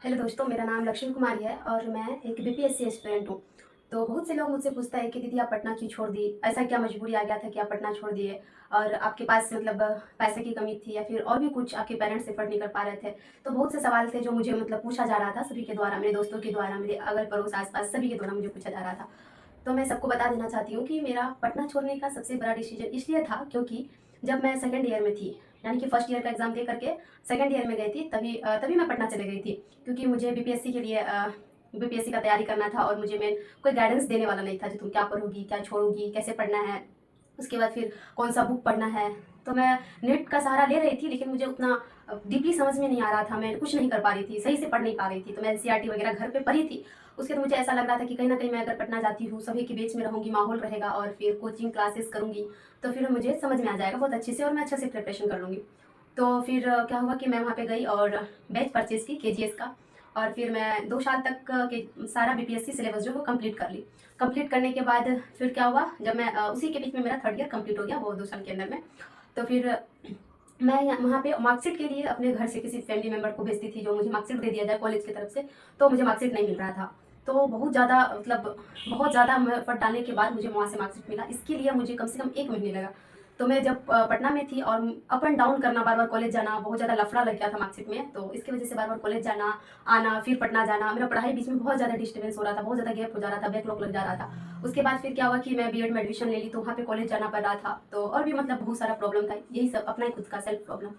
Hello दोस्तों, मेरा नाम लक्ष्मी कुमारी है और मैं एक बीपीएससी एस्पिरेंट हूँ। तो बहुत से लोग मुझसे पूछता है कि दीदी आप पढ़ना क्यों छोड़ दी? ऐसा क्या मजबूरी आ गया था कि आप पढ़ना छोड़ दिए? और आपके पास मतलब पैसे की कमी थी या फिर और भी कुछ आपके पेरेंट्स एफर्ट नहीं कर पा रहे थे? तो बहुत से सवाल थे जो मुझे मतलब पूछा जा रहा था सभी के द्वारा, मेरे दोस्तों के द्वारा, मेरे अगल-पड़ोस, आस-पास सभी के द्वारा मुझे पूछा जा रहा था। तो मैं सबको बता देना चाहती हूँ कि मेरा पढ़ना छोड़ने का सबसे बड़ा डिसीजन इसलिए था क्योंकि जब मैं सेकंड ईयर में थी, यानी कि फर्स्ट ईयर का एग्ज़ाम दे करके सेकंड ईयर में गई थी, तभी मैं पटना चली गई थी। क्योंकि मुझे बीपीएससी के लिए बीपीएससी का तैयारी करना था और मुझे मैं कोई गाइडेंस देने वाला नहीं था कि तुम क्या पढ़ोगी, क्या छोड़ोगी, कैसे पढ़ना है, उसके बाद फिर कौन सा बुक पढ़ना है। तो मैं नेट का सहारा ले रही थी, लेकिन मुझे उतना डीपली समझ में नहीं आ रहा था, मैं कुछ नहीं कर पा रही थी, सही से पढ़ नहीं पा रही थी। तो मैं एनसीईआरटी वगैरह घर पे पढ़ी थी। उसके बाद मुझे ऐसा लग रहा था कि कहीं ना कहीं मैं अगर पटना जाती हूँ, सभी के बीच में रहूँगी, माहौल रहेगा और फिर कोचिंग क्लासेस करूँगी, तो फिर मुझे समझ में आ जाएगा बहुत अच्छे से और मैं अच्छे से प्रिपरेशन कर लूँगी। तो फिर क्या हुआ कि मैं वहाँ पे गई और बैच परचेज़ की केजीएस का। और फिर मैं 2 साल तक के सारा बीपीएससी सिलेबस जो है वो कंप्लीट कर ली। कंप्लीट करने के बाद फिर क्या हुआ, जब मैं उसी के बीच में मेरा थर्ड ईयर कंप्लीट हो गया वो 2 साल के अंदर में। तो फिर मैं वहाँ पे मार्कशीट के लिए अपने घर से किसी फैमिली मेंबर को भेजती थी जो मुझे मार्कशीट दे दिया जाए कॉलेज की तरफ से। तो मुझे मार्कशीट नहीं मिल रहा था। तो बहुत ज़्यादा मतलब बहुत ज़्यादा मैं एफर्ट डालने के बाद मुझे वहाँ से मार्कशीट मिला। इसके लिए मुझे कम से कम 1 महीने लगा। तो मैं जब पटना में थी और अप एंड डाउन करना, बार-बार कॉलेज जाना, बहुत ज़्यादा लफड़ा लग गया था मार्कशीट में। तो इसकी वजह से बार-बार कॉलेज जाना, आना, फिर पटना जाना, मेरा पढ़ाई बीच में बहुत ज़्यादा डिस्टर्बेंस हो रहा था, बहुत ज़्यादा गैप हो जा रहा था, बैकलॉग लग जा रहा था। उसके बाद फिर क्या हुआ कि मैं बीएड में एडमिशन ले ली, तो वहाँ पे कॉलेज जाना पड़ रहा था। तो और भी मतलब बहुत सारा प्रॉब्लम था, यही सब अपना ही खुद का सेल्फ प्रॉब्लम।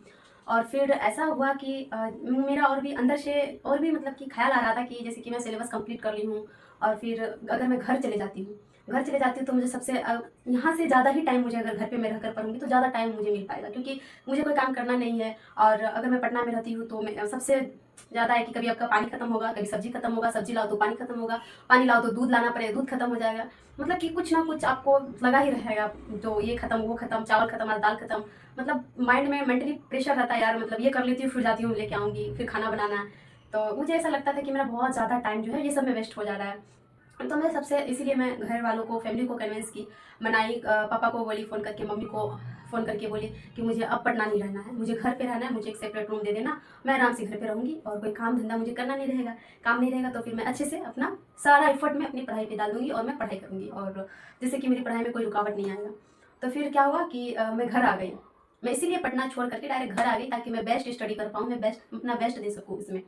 और फिर ऐसा हुआ कि मेरा और भी अंदर से और भी मतलब कि ख़्याल आ रहा था कि जैसे कि मैं सिलेबस कंप्लीट कर ली हूँ और फिर अगर मैं घर चले जाती हूँ तो मुझे सबसे यहाँ से ज़्यादा ही टाइम, मुझे अगर घर पे मैं रहकर पढ़ूँगी तो ज़्यादा टाइम मुझे मिल पाएगा, क्योंकि मुझे कोई काम करना नहीं है। और अगर मैं पटना में रहती हूँ तो मैं सबसे ज़्यादा है कि कभी आपका पानी खत्म होगा, कभी सब्जी खत्म होगा, सब्जी लाओ तो पानी खत्म होगा, पानी लाओ तो दूध लाना पड़ेगा, दूध खत्म हो जाएगा। मतलब कि कुछ ना कुछ आपको लगा ही रहेगा, जो ये खत्म, वो खत्म, चावल खत्म, आज दाल खत्म। मतलब माइंड में मेंटली प्रेशर रहता है यार, मतलब ये कर लेती हूँ फिर जाती हूँ लेके आऊँगी, फिर खाना बनाना है। तो मुझे ऐसा लगता था कि मेरा बहुत ज़्यादा टाइम जो है ये सब में वेस्ट हो जा रहा है। तो मैं सबसे इसीलिए मैं घर वालों को, फैमिली को कन्विंस की, मनाई, पापा को बोली फ़ोन करके, मम्मी को फ़ोन करके बोली कि मुझे अब पटना नहीं रहना है, मुझे घर पे रहना है, मुझे एक सेपरेट रूम दे देना, मैं आराम से घर पे रहूँगी और कोई काम धंधा मुझे करना नहीं रहेगा। काम नहीं रहेगा तो फिर मैं अच्छे से अपना सारा एफर्ट मैं अपनी पढ़ाई पे डाल दूँगी और मैं पढ़ाई करूँगी और जिससे कि मेरी पढ़ाई में कोई रुकावट नहीं आएगा। तो फिर क्या हुआ कि मैं घर आ गई। मैं इसीलिए पटना छोड़ करके डायरेक्ट घर आ गई ताकि मैं बेस्ट स्टडी कर पाऊँ, मैं बेस्ट अपना बेस्ट दे सकूँ इसमें।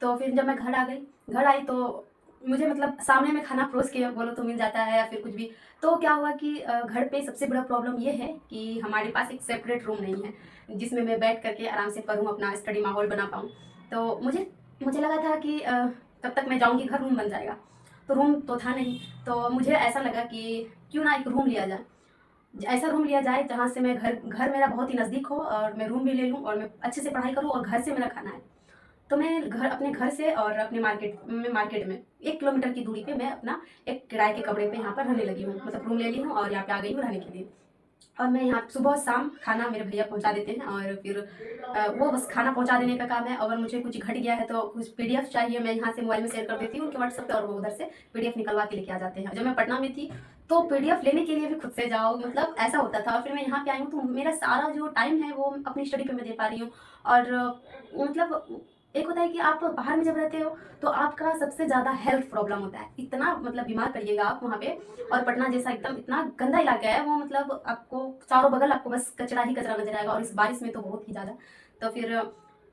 तो फिर जब मैं घर आ गई, घर आई तो मुझे मतलब सामने में खाना परोस के बोलो तो मिल जाता है या फिर कुछ भी। तो क्या हुआ कि घर पे सबसे बड़ा प्रॉब्लम ये है कि हमारे पास एक सेपरेट रूम नहीं है जिसमें मैं बैठ करके आराम से पढूँ, अपना स्टडी माहौल बना पाऊँ। तो मुझे मुझे लगा था कि तब तक मैं जाऊँगी घर रूम बन जाएगा। तो रूम तो था नहीं। तो मुझे ऐसा लगा कि क्यों ना एक रूम लिया जाए। ऐसा रूम लिया जाए जहाँ से मैं घर घर मेरा बहुत ही नज़दीक हो और मैं रूम भी ले लूँ और मैं अच्छे से पढ़ाई करूँ और घर से मेरा खाना है। तो मैं घर, अपने घर से और अपने मार्केट में 1 किलोमीटर की दूरी पे मैं अपना एक किराए के कमरे पे यहाँ पर रहने लगी हूँ। मतलब रूम ले ली हूँ और यहाँ पे आ गई हूँ रहने के लिए। और मैं यहाँ सुबह शाम खाना मेरे भैया पहुँचा देते हैं और फिर वो बस खाना पहुँचा देने का काम है। अगर मुझे कुछ घट गया है तो कुछ पीडीएफ चाहिए, मैं यहाँ से मोबाइल में शेयर कर देती हूँ उनके व्हाट्सएप पे और वो उधर से पीडीएफ निकलवा के लेके आ जाते हैं। जब मैं पटना में थी तो पीडीएफ लेने के लिए भी खुद से जाओ, मतलब ऐसा होता था। और फिर मैं यहाँ पे आई हूँ तो मेरा सारा जो टाइम है वो अपनी स्टडी पे मैं दे पा रही हूँ। और मतलब एक होता है कि आप बाहर में जब रहते हो तो आपका सबसे ज़्यादा हेल्थ प्रॉब्लम होता है, इतना मतलब बीमार पड़िएगा आप वहाँ पे। और पटना जैसा एकदम इतना गंदा इलाका है वो, मतलब आपको चारों बगल आपको बस कचरा ही कचरा नजर आएगा और इस बारिश में तो बहुत ही ज़्यादा। तो फिर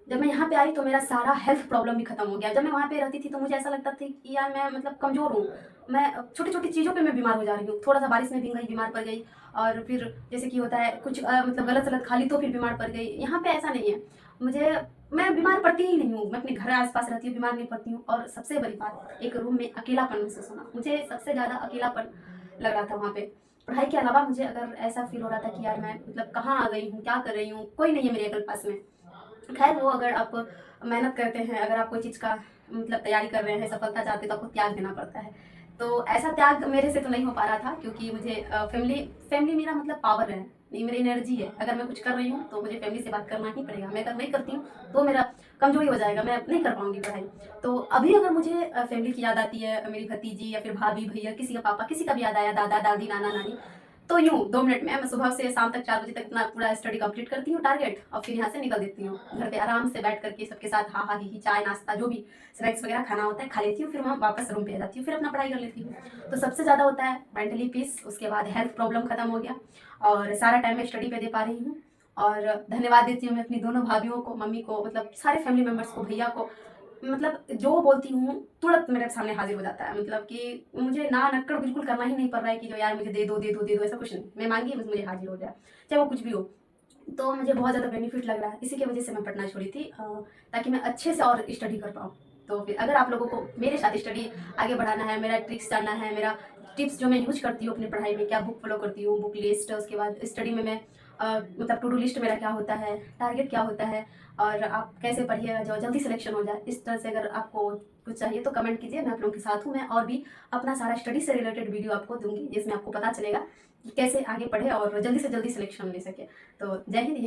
जब मैं यहाँ पे आई तो मेरा सारा हेल्थ प्रॉब्लम भी खत्म हो गया। जब मैं वहाँ पे रहती थी तो मुझे ऐसा लगता था कि यार मैं मतलब कमज़ोर हूँ, मैं छोटी छोटी चीज़ों पे मैं बीमार हो जा रही हूँ, थोड़ा सा बारिश में भीग गई बीमार पड़ गई। और फिर जैसे कि होता है कुछ मतलब गलत सलत खा ली तो फिर बीमार पड़ गई। यहाँ पे ऐसा नहीं है, मुझे मैं बीमार पड़ती ही नहीं हूँ, मैं अपने घर आस-पास रहती हूँ, बीमार नहीं पड़ती हूँ। और सबसे बड़ी बात, एक रूम में अकेलापन महसूस होना, मुझे सबसे ज़्यादा अकेलापन लग रहा था वहाँ पे। पढ़ाई के अलावा मुझे अगर ऐसा फ़ील हो रहा था कि यार मैं मतलब कहाँ आ गई हूँ, क्या कर रही हूँ, कोई नहीं है मेरे अगल पास में। खैर वो अगर आप मेहनत करते हैं, अगर आप कोई चीज़ का मतलब तैयारी कर रहे हैं, सफलता चाहते हैं तो आपको त्याग देना पड़ता है। तो ऐसा त्याग मेरे से तो नहीं हो पा रहा था क्योंकि मुझे फैमिली फैमिली मेरा मतलब पावर है, ये मेरी एनर्जी है। अगर मैं कुछ कर रही हूँ तो मुझे फैमिली से बात करना ही पड़ेगा। मैं अगर नहीं करती हूँ तो मेरा कमज़ोरी हो जाएगा, मैं नहीं कर पाऊँगी पढ़ाई। तो अभी अगर मुझे फैमिली की याद आती है, मेरी भतीजी या फिर भाभी, भैया, किसी का पापा, किसी का भी याद आया, दादा, दादी, नाना, नानी, तो यूँ 2 मिनट में मैं सुबह से शाम तक 4 बजे तक अपना पूरा स्टडी कंप्लीट करती हूँ टारगेट, और फिर यहाँ से निकल देती हूँ। घर पे आराम से बैठ करके सबके साथ हा हा ही ही, चाय नाश्ता जो भी स्नैक्स वगैरह खाना होता है खा लेती हूँ, फिर वहाँ वापस रूम पे आ जाती हूँ, फिर अपना पढ़ाई कर लेती हूँ। तो सबसे ज़्यादा होता है मेंटली पीस, उसके बाद हेल्थ प्रॉब्लम खत्म हो गया और सारा टाइम मैं स्टडी पे दे पा रही हूँ। और धन्यवाद देती हूँ मैं अपनी दोनों भाभियों को, मम्मी को, मतलब सारे फैमिली मेम्बर्स को, भैया को। मतलब जो बोलती हूँ तुरंत मेरे सामने हाजिर हो जाता है, मतलब कि मुझे ना नक्कड़ बिल्कुल करना ही नहीं पड़ रहा है कि जो यार मुझे दे दो दे दो दे दो, ऐसा कुछ नहीं। मैं मांगी बस मुझे हाजिर हो जाए, चाहे वो कुछ भी हो। तो मुझे बहुत ज़्यादा बेनिफिट लग रहा है, इसी की वजह से मैं पढ़ना छोड़ी थी, ताकि मैं अच्छे से और स्टडी कर पाऊँ। तो फिर अगर आप लोगों को मेरे साथ स्टडी आगे बढ़ाना है, मेरा ट्रिक्स जानना है, मेरा टिप्स जो मैं यूज करती हूँ अपनी पढ़ाई में, क्या बुक फॉलो करती हूँ, बुक लिस्ट, उसके बाद स्टडी में मैं मतलब टू डू लिस्ट मेरा क्या होता है, टारगेट क्या होता है, और आप कैसे पढ़िएगा जो जल्दी सिलेक्शन हो जाए, इस तरह से अगर आपको कुछ चाहिए तो कमेंट कीजिए, मैं आप लोगों के साथ हूँ। मैं और भी अपना सारा स्टडी से रिलेटेड वीडियो आपको दूंगी, जिसमें आपको पता चलेगा कि कैसे आगे पढ़े और जल्दी से जल्दी सिलेक्शन ले सके। तो जय हिंद।